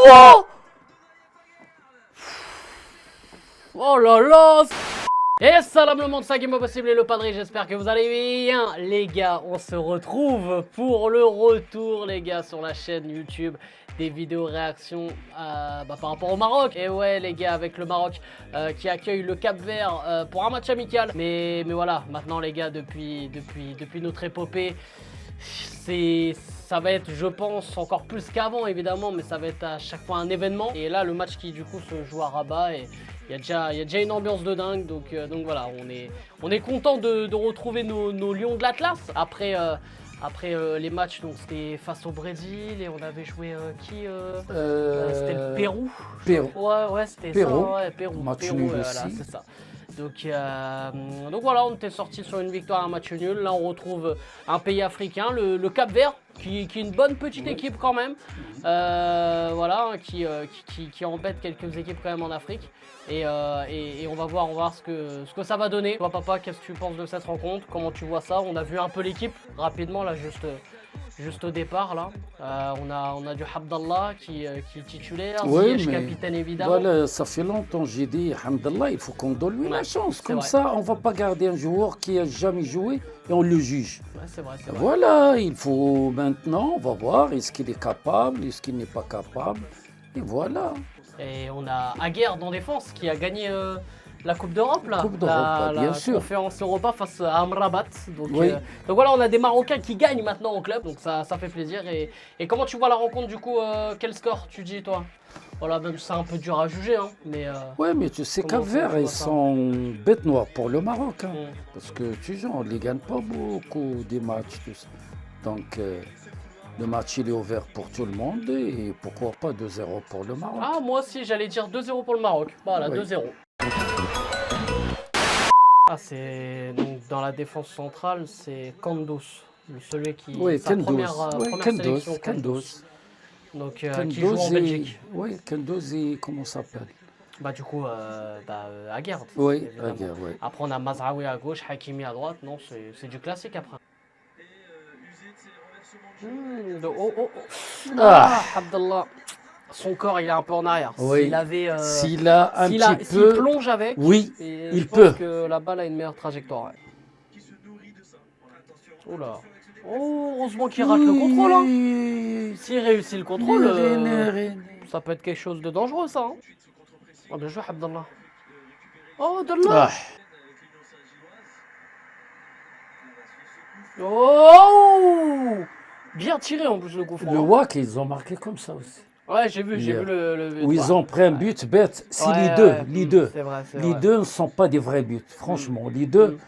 Wow! Oh là là! Et salam le monde, ça Game Possible et le Padré, j'espère que vous allez bien les gars. On se retrouve pour le retour les gars sur la chaîne YouTube des vidéos réactions par rapport au Maroc. Et ouais les gars, avec le Maroc qui accueille le Cap-Vert pour un match amical. Mais voilà, maintenant les gars, depuis notre épopée, ça va être, je pense, encore plus qu'avant évidemment, mais ça va être à chaque fois un événement. Et là, le match qui du coup se joue à Rabat, et il y a déjà une ambiance de dingue. Donc voilà, on est content de retrouver nos lions de l'Atlas. Après les matchs, donc c'était face au Brésil et on avait joué c'était le Pérou. Pérou. Ouais, c'était Pérou. ça, ouais, Pérou. Match Pérou, nul voilà, aussi. c'est ça. Donc voilà, on était sorti sur une victoire, un match nul. Là, on retrouve un pays africain, le Cap-Vert, qui est une bonne petite équipe quand même. Voilà, qui embête quelques équipes quand même en Afrique. Et on va voir ce que ça va donner. Toi, papa, qu'est-ce que tu penses de cette rencontre? Comment tu vois ça? On a vu un peu l'équipe rapidement là, juste au départ là. On a du Abdallah qui est titulaire, Oui, Ziyech mais capitaine évidemment. voilà, ça fait longtemps j'ai dit, Hamdallah, il faut qu'on donne lui la chance. Comme vrai. ça, on ne va pas garder un joueur qui n'a jamais joué et on le juge. Ouais, c'est vrai, c'est vrai. Voilà, il faut maintenant, on va voir, est-ce qu'il est capable, est-ce qu'il n'est pas capable. Et voilà. Et on a Aguerd en défense qui a gagné la Coupe d'Europe là. Coupe d'Europe, bien sûr. La conférence Europa face à Amrabat. Donc, Oui. donc voilà, on a des Marocains qui gagnent maintenant au club, donc ça fait plaisir. Et comment tu vois la rencontre du coup? Quel score tu dis toi? Voilà, même c'est un peu dur à juger, hein, mais. Oui, mais tu sais, comment Cap-Vert, tu vois ils ça? sont bêtes noires pour le Maroc. Hein, Mm. Parce que tu sais, on ne les gagne pas beaucoup des matchs. Tout ça. Donc, le match, il est ouvert pour tout le monde et pourquoi pas 2-0 pour le Maroc. Ah, moi aussi, j'allais dire 2-0 pour le Maroc. Voilà, Oui. 2-0. Ah, c'est donc dans la défense centrale, c'est Kandous, celui qui Oui, sa Kandous. première sélection. Kandous. Donc qui joue en Belgique. Oui, Kandous et comment ça s'appelle? Bah du coup, Aguerd. Oui, évidemment. Aguerd, oui. Après on a Mazraoui à gauche, Hakimi à droite. Non, c'est du classique après. Oh. Ah, Abdallah. Son corps il est un peu en arrière. Oui. S'il avait, S'il a un petit s'il peu... plonge avec, Oui, et il je peut. pense que la balle a une meilleure trajectoire. Ouais. Oh là. Oh, heureusement qu'il rate le contrôle. Hein. S'il réussit le contrôle, ça peut être quelque chose de dangereux ça. Hein. Oh, bien joué Abdallah. Oh, Abdallah. Ah, Oh, bien tiré en plus le coup franc. le WAC, ils ont marqué comme ça aussi. Ouais, j'ai vu Hier. le but. Où ils ont pris un but bête. C'est Ouais, les deux. ouais, Les deux. C'est vrai, c'est Les vrai. deux ne sont pas des vrais buts. Franchement, les deux,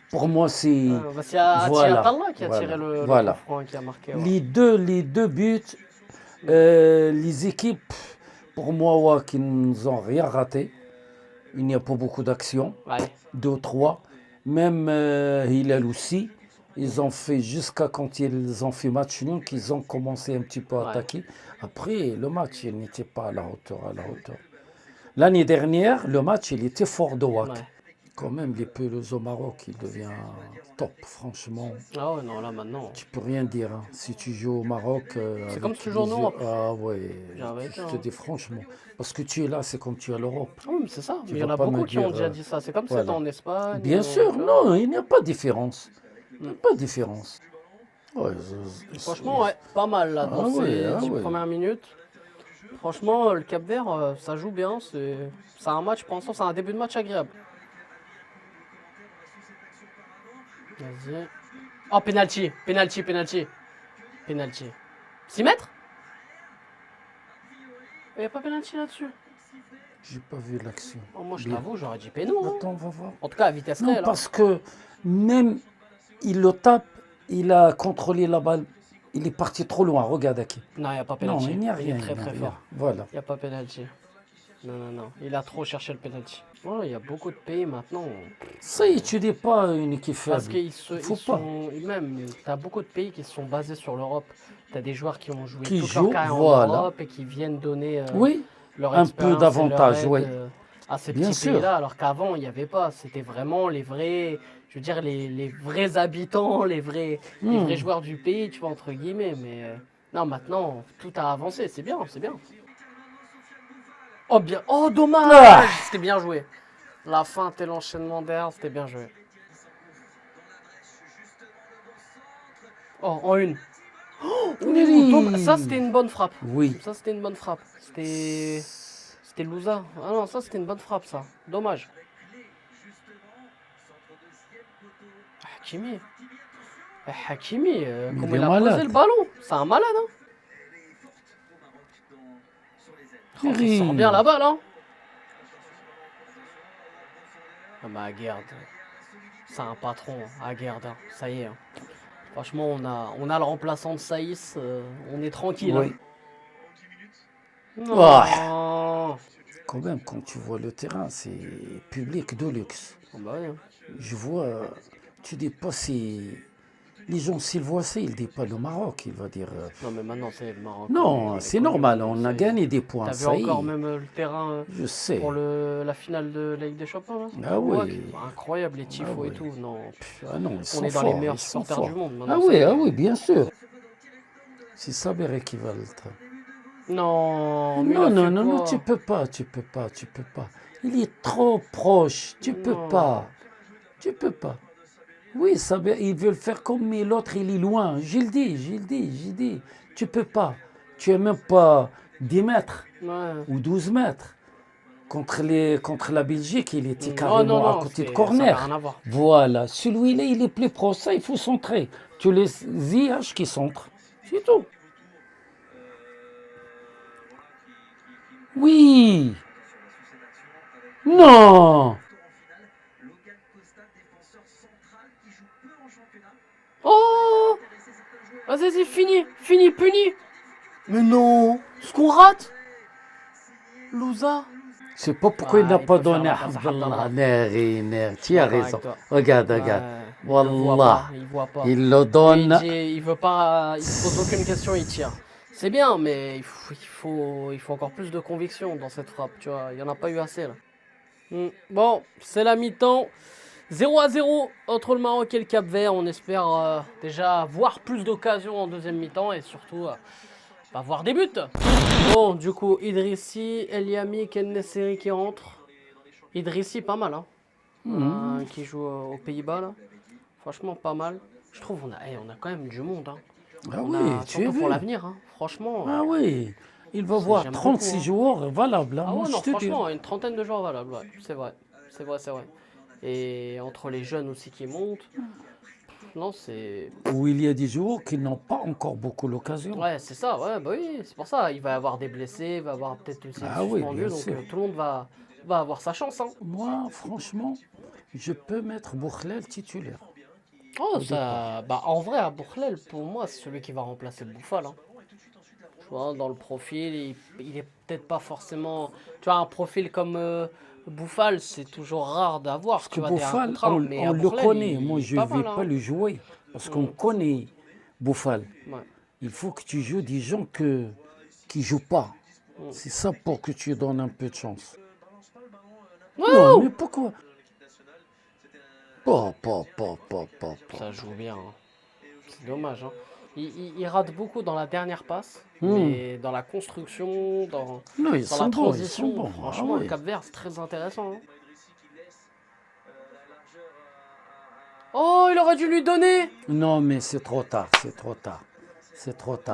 pour moi, c'est... Bah, c'est Abdallah qui a tiré le voilà. coup franc et qui a marqué. Ouais. Les deux buts, les équipes, pour moi, ouais, qui nous ont rien raté. Il n'y a pas beaucoup d'actions. Ouais. 2 ou 3. Même Hilal aussi. Ils ont fait jusqu'à quand ils ont fait match nul qu'ils ont commencé un petit peu à attaquer. Après, le match, il n'était pas à la hauteur. L'année dernière, le match, il était fort de WAC. Ouais. Quand même, les pelouses au Maroc, il devient top, franchement. Ah ouais, non, là maintenant. Tu peux rien dire. Hein. Si tu joues au Maroc... C'est comme si tu joues en les yeux- Europe. Ah ouais, J'avais je dit, te hein. dis franchement. Parce que tu es là, c'est comme tu es à l'Europe. Ah oui, mais c'est ça. Tu Mais il y en vas a pas beaucoup me qui ont dire, déjà dit ça. C'est comme voilà. c'était en Espagne. Bien sûr, tu vois. non, il n'y a pas de différence. Il n'y a pas de différence. Ouais, Franchement, ouais, pas mal là dans ces ouais, 10 premières minutes. Franchement, le Cap-Vert, ça joue bien. C'est un match, pour l'instant, c'est un début de match agréable. Vas-y. Oh, penalty. 6 mètres? Il n'y a pas penalty là-dessus. J'ai pas vu l'action. Oh, moi, je Bien. t'avoue, j'aurais dit péno. Hein. Attends, on va voir. En tout cas, à vitesse Non, réelle. Hein. parce que même il le tape, il a contrôlé la balle. Il est parti trop loin. Regarde, Aki. Non, il n'y a pas Non, penalty. il n'y a rien. Il est très il n'y a très rien. fort. Voilà. Il n'y a pas penalty. Non. Il a trop cherché le penalty. Oh, il y a beaucoup de pays maintenant. Ça y est, tu n'es pas une équipe faible. Parce qu'ils Faut ils pas. sont. Même, tu as beaucoup de pays qui se sont basés sur l'Europe. Tu as des joueurs qui ont joué Qui toute leur jouent, carrière voilà. en Europe et qui viennent donner Oui, leur un peu expérience et d'avantage, leur aide, oui. à ces Bien petits sûr. pays-là. Alors qu'avant, il n'y avait pas. C'était vraiment les vrais. Je veux dire, les vrais habitants, les vrais joueurs du pays, tu vois, entre guillemets. Mais non, maintenant, tout a avancé. C'est bien, c'est bien. Oh bien. Oh dommage. Ah. C'était bien joué. La feinte et l'enchaînement d'air, c'était bien joué. Oh, en une. Ça c'était une bonne frappe. Oui. Ça c'était une bonne frappe. C'était Louza. Ah non, ça c'était une bonne frappe ça. Dommage. Hakimi. Hakimi, comment il a posé le ballon. C'est un malade, hein. Oh, il sort bien la balle, hein. Ah bah Aguerd, c'est un patron, Aguerd, hein. Ça y est. Hein. Franchement, on a le remplaçant de Saïs, on est tranquille. Oui. Hein. Oh. Quand même, quand tu vois le terrain, c'est public de luxe. Oh bah oui. Je vois, tu dis pas si... Les gens, s'ils voient ça, ils disent pas le Maroc, il va dire... Non mais maintenant c'est le Maroc. Non, c'est normal, on a gagné des points. T'as vu encore même le terrain je sais. Pour la finale de la Ligue des Champions là. Ah oui. Incroyable les tifos et tout. Non, on est dans les meilleurs supporters du monde. Maintenant, oui, bien sûr. C'est Sabéré qui va le train. Non, non, tu peux pas. Il est trop proche, tu peux pas. Oui, ils veulent faire comme, mais l'autre, il est loin. J'ai dit. Tu peux pas. Tu es même pas 10 mètres ou 12 mètres. Contre la Belgique, il était carrément à côté de corner. Voilà. Celui-là, il est plus proche. Ça, il faut centrer. Tu les ZH qui centrent. C'est tout. Oui. Non. Oh. Vas-y, c'est fini, puni. Mais non. Ce qu'on rate. Louza. Je sais pas pourquoi il n'a pas donné à Abdallah. Tu as raison. Regarde. Wallah. Il voit pas. Il le donne. Il veut pas. Il se pose aucune question, il tire. C'est bien, mais il faut encore plus de conviction dans cette frappe. Tu vois, il n'y en a pas eu assez là. Bon, c'est la mi-temps. 0-0 entre le Maroc et le Cap-Vert. On espère déjà voir plus d'occasions en deuxième mi-temps et surtout voir des buts. Bon, du coup, Idrissi, Eliami, Ken-Nesyri qui rentre. Idrissi, pas mal, hein. Qui joue aux Pays-Bas, là. Franchement, pas mal. Je trouve on a quand même du monde, hein. Ah oui, tu es pour l'avenir, hein. Franchement. Ah oui, il va voir 36 beaucoup, joueurs valables. Ah ouais, non, franchement, une trentaine de joueurs valables, ouais. C'est vrai. Et entre les jeunes aussi qui montent, non, c'est... Où il y a des joueurs qui n'ont pas encore beaucoup l'occasion. Ouais, c'est ça, ouais, bah oui, c'est pour ça. Il va y avoir des blessés, il va y avoir peut-être aussi des suspendus, donc tout le monde va avoir sa chance. Hein. Moi, franchement, je peux mettre Boukhlel titulaire. Oh, ça... Bah, en vrai, à Boukhlel, pour moi, c'est celui qui va remplacer Boufal. Hein. Tu vois, dans le profil, il est peut-être pas forcément... Tu vois, un profil comme... Boufal, c'est toujours rare d'avoir. Parce que Boufal, on le connaît. Moi, je ne vais pas le jouer. Parce qu'on connaît Boufal. Ouais. Il faut que tu joues des gens qui ne jouent pas. C'est ça pour que tu donnes un peu de chance. Non, mais pourquoi? Ça joue bien. Hein. C'est dommage. Hein. Il rate beaucoup dans la dernière passe, mais dans la construction, dans la transition, franchement, le Cap-Vert, c'est très intéressant. Hein. Oh, il aurait dû lui donner. Non, mais c'est trop tard.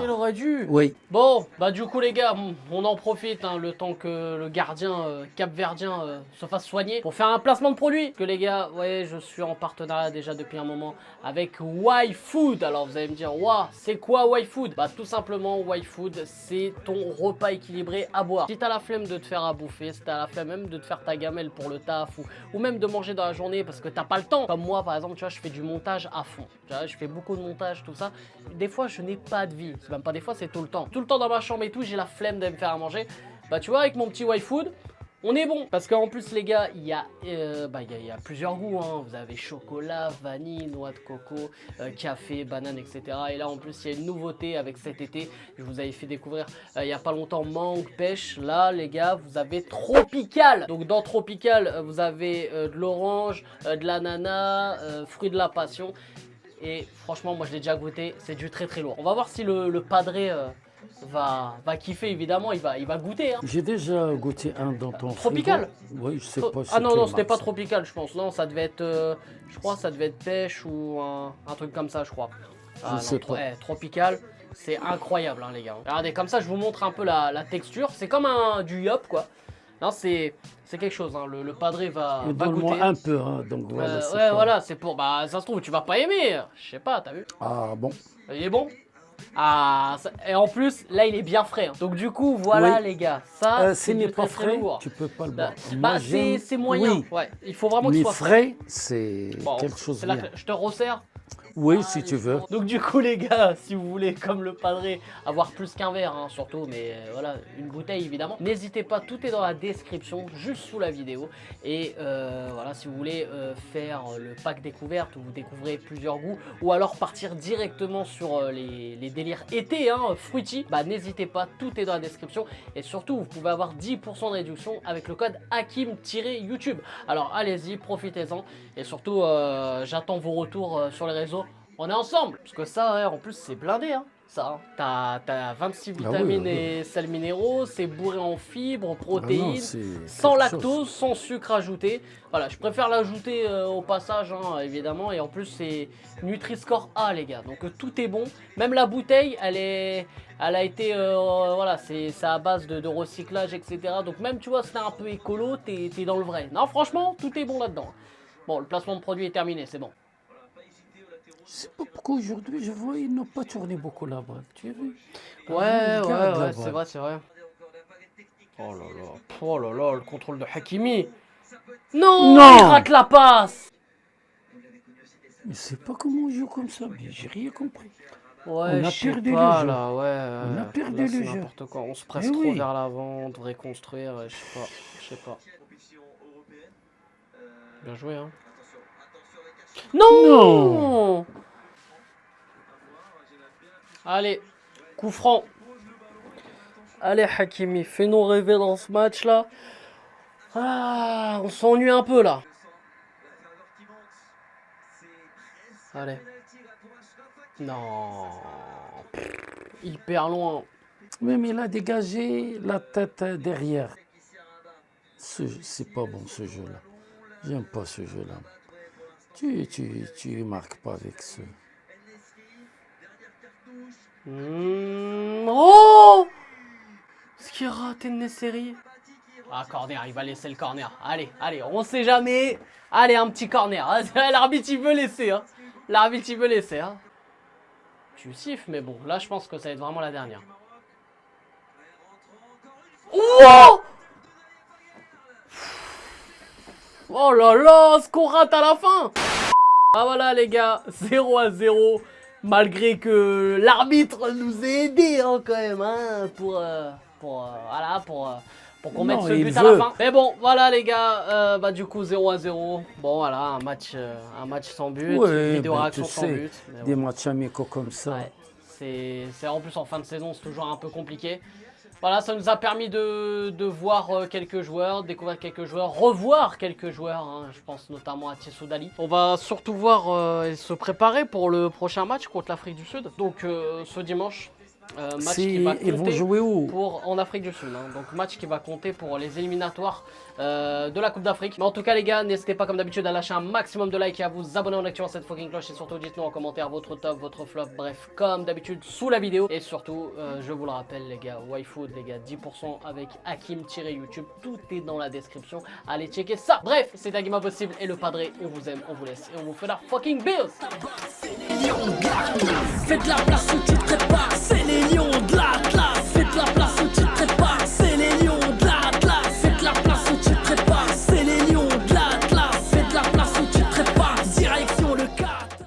Il aurait dû. Oui. Bon, bah du coup les gars, on en profite le temps que le gardien capverdien se fasse soigner pour faire un placement de produit. Parce que les gars, ouais, je suis en partenariat déjà depuis un moment avec YFood. Alors vous allez me dire, waouh, c'est quoi YFood? Bah tout simplement, YFood, c'est ton repas équilibré à boire. Si t'as la flemme de te faire à bouffer, si t'as la flemme même de te faire ta gamelle pour le taf ou même de manger dans la journée parce que t'as pas le temps. Comme moi par exemple, tu vois, je fais du montage à fond. Tu vois, je fais beaucoup de montage, tout ça. Des fois, je n'ai pas de vie, c'est même pas des fois, c'est tout le temps dans ma chambre et tout, j'ai la flemme de me faire à manger. Bah tu vois, avec mon petit YFood, on est bon. Parce qu'en plus les gars, il y a plusieurs goûts, hein. Vous avez chocolat, vanille, noix de coco, café, banane, etc. Et là en plus il y a une nouveauté avec cet été, je vous avais fait découvrir il y a pas longtemps, mangue, pêche. Là les gars, vous avez tropical. Donc dans tropical, vous avez de l'orange, de l'ananas, fruit de la passion. Et franchement, moi je l'ai déjà goûté, c'est du très très lourd. On va voir si le padré va kiffer évidemment, il va goûter. Hein. J'ai déjà goûté un dans ton Tropical. frigo. Oui, je sais pas. Ah non, c'était pas tropical, je pense. Non, ça devait être, je crois, ça devait être pêche ou un truc comme ça, je crois. Je sais pas. Tropical, c'est incroyable, hein, les gars. Regardez, comme ça, je vous montre un peu la texture. C'est comme du yop, quoi. Non, c'est quelque chose. Hein. Le padré va goûter. Un peu, hein, donc voilà. Ouais, voilà, c'est pour. Bah, ça se trouve, tu vas pas aimer. Je sais pas, t'as vu? Ah bon. Il est bon? Ah, et en plus, là, il est bien frais. Hein. Donc, du coup, voilà, les gars. Ça, s'il n'est pas frais, tu peux pas le boire. Bah, c'est moyen. Oui. Ouais, il faut vraiment que ce soit frais. C'est quelque chose de bien. Je te resserre. Oui, si tu veux. Donc du coup les gars, si vous voulez comme le padré avoir plus qu'un verre, hein, surtout, mais voilà, une bouteille évidemment, n'hésitez pas, tout est dans la description, juste sous la vidéo. Et voilà, si vous voulez faire le pack découverte où vous découvrez plusieurs goûts, ou alors partir directement sur les délires été, hein, fruity, bah n'hésitez pas, tout est dans la description. Et surtout, vous pouvez avoir 10% de réduction avec le code Hakim-YouTube. Alors allez-y, profitez-en. Et surtout, j'attends vos retours sur les réseaux. On est ensemble, parce que ça, ouais, en plus, c'est blindé, hein. Ça, t'as 26 vitamines et sels minéraux, c'est bourré en fibres, protéines, sans lactose, sans sucre ajouté. Voilà, je préfère l'ajouter au passage, hein, évidemment. Et en plus, c'est Nutri-Score A, les gars. Donc tout est bon. Même la bouteille, elle a été, voilà, c'est à base de recyclage, etc. Donc même, tu vois, si t'es un peu écolo, t'es dans le vrai. Non, franchement, tout est bon là-dedans. Bon, le placement de produit est terminé, c'est bon. Je sais pas pourquoi aujourd'hui je vois ils n'ont pas tourné beaucoup là-bas. Tu as vu? Ouais, c'est vrai. Oh là là, le contrôle de Hakimi. Non, il rate la passe. Mais c'est pas comment on joue comme ça, mais j'ai rien compris. Ouais, on a perdu le jeu. Là, ouais, on a perdu le jeu. N'importe quoi. On se presse trop vers l'avant, on devrait construire, je sais pas. Bien joué, hein. Non. Allez, coup franc. Allez Hakimi, fais-nous rêver dans ce match là. Ah, on s'ennuie un peu là. Allez. Non. Hyper loin. Même il a dégagé la tête derrière. C'est pas bon ce jeu-là. J'aime pas ce jeu-là. Tu marques pas avec ce. Oh! Ce qui a raté de Nesseri. Ah, corner, il va laisser le corner. Allez, on sait jamais. Allez, un petit corner. L'arbitre, il veut laisser. Hein. L'arbitre, il veut laisser. Hein. Tu siffles, mais bon, là, je pense que ça va être vraiment la dernière. Oh! Oh là là, ce qu'on rate à la fin. Ah voilà les gars, 0-0, malgré que l'arbitre nous ait aidé hein, quand même, hein, pour qu'on mette ce but à la fin. Mais bon, voilà les gars, bah du coup 0-0, bon voilà, un match sans but, vidéo réaction sans but. Des matchs amicaux comme ça. Ouais, c'est en plus en fin de saison, c'est toujours un peu compliqué. Voilà, ça nous a permis de voir quelques joueurs, découvrir quelques joueurs, revoir quelques joueurs, hein, je pense notamment à Tiesso Dali. On va surtout voir et se préparer pour le prochain match contre l'Afrique du Sud. Donc ce dimanche, match qui va compter ils vont jouer où? en Afrique du Sud. Hein. Donc match qui va compter pour les éliminatoires de la Coupe d'Afrique. Mais en tout cas les gars, n'hésitez pas comme d'habitude à lâcher un maximum de likes et à vous abonner en activant cette fucking cloche. Et surtout dites-nous en commentaire votre top, votre flop, bref comme d'habitude sous la vidéo. Et surtout, je vous le rappelle les gars, YFood les gars, 10% avec Hakim-YouTube. Tout est dans la description, allez checker ça. Bref, c'est Hakim Impossible et le padré, on vous aime, on vous laisse et on vous fait la fucking bills. Faites la place